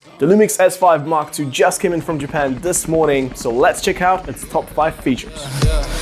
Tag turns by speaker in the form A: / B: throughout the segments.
A: The Lumix S5 Mark II just came in from Japan this morning, so let's check out its top 5 features.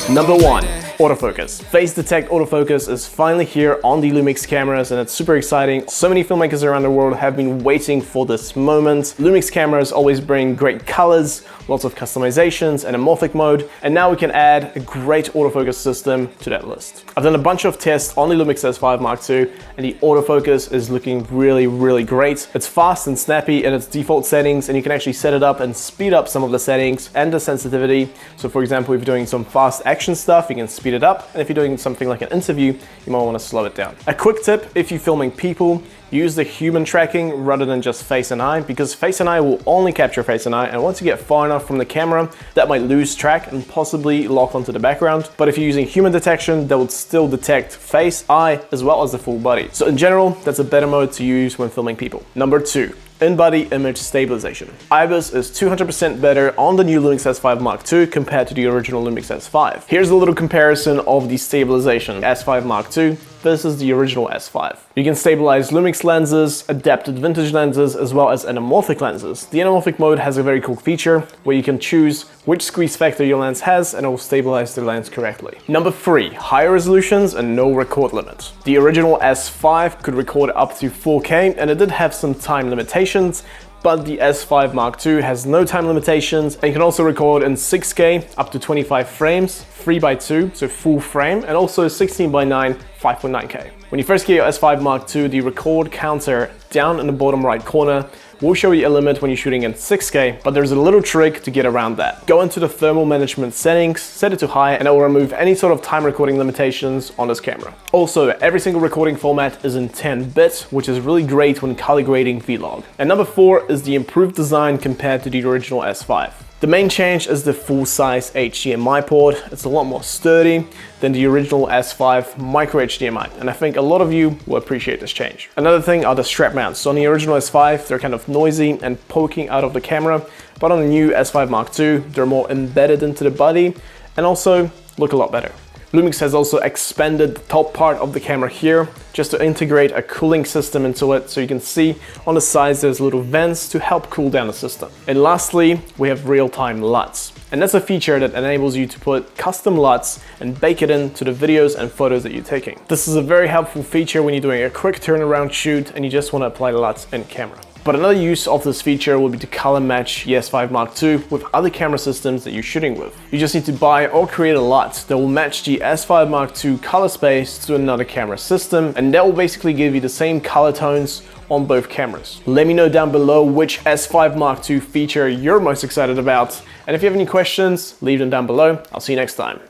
A: Number 1. Autofocus. Face Detect Autofocus is finally here on the Lumix cameras and it's super exciting. So many filmmakers around the world have been waiting for this moment. Lumix cameras always bring great colors, lots of customizations, anamorphic mode, and now we can add a great autofocus system to that list. I've done a bunch of tests on the Lumix S5 Mark II and the autofocus is looking really great. It's fast and snappy in its default settings and you can actually set it up and speed up some of the settings and the sensitivity. So for example, if you're doing some fast action stuff, you can speed it up, and if you're doing something like an interview, you might want to slow it down. A quick tip, if you're filming people, use the human tracking rather than just face and eye, because face and eye will only capture face and eye, and once you get far enough from the camera, that might lose track and possibly lock onto the background. But if you're using human detection, that would still detect face, eye, as well as the full body. So in general, that's a better mode to use when filming people. Number 2. In-body image stabilization. IBIS is 200% better on the new Lumix S5 Mark II compared to the original Lumix S5. Here's a little comparison of the stabilization S5 Mark II versus the original S5. You can stabilize Lumix lenses, adapted vintage lenses, as well as anamorphic lenses. The anamorphic mode has a very cool feature where you can choose which squeeze factor your lens has and it will stabilize the lens correctly. Number 3, higher resolutions and no record limit. The original S5 could record up to 4K and it did have some time limitations, but the S5 Mark II has no time limitations and you can also record in 6K up to 25 frames, 3x2, so full frame, and also 16:9, 5.9K. When you first get your S5 Mark II, the record counter down in the bottom right corner will show you a limit when you're shooting in 6K, but there's a little trick to get around that. Go into the thermal management settings, set it to high, and it will remove any sort of time recording limitations on this camera. Also, every single recording format is in 10-bit, which is really great when color grading vlog. And number 4 is the improved design compared to the original S5. The main change is the full-size HDMI port. It's a lot more sturdy than the original S5 micro HDMI, and I think a lot of you will appreciate this change. Another thing are the strap mounts. So on the original S5, they're kind of noisy and poking out of the camera, but on the new S5 Mark II, they're more embedded into the body and also look a lot better. Lumix has also expanded the top part of the camera here just to integrate a cooling system into it, so you can see on the sides there's little vents to help cool down the system. And lastly, we have real-time LUTS. And that's a feature that enables you to put custom LUTs and bake it into the videos and photos that you're taking. This is a very helpful feature when you're doing a quick turnaround shoot and you just want to apply the LUTs in camera. But another use of this feature will be to color match the S5 Mark II with other camera systems that you're shooting with. You just need to buy or create a LUT that will match the S5 Mark II color space to another camera system, and that will basically give you the same color tones on both cameras. Let me know down below which S5 Mark II feature you're most excited about, and if you have any questions, leave them down below. I'll see you next time.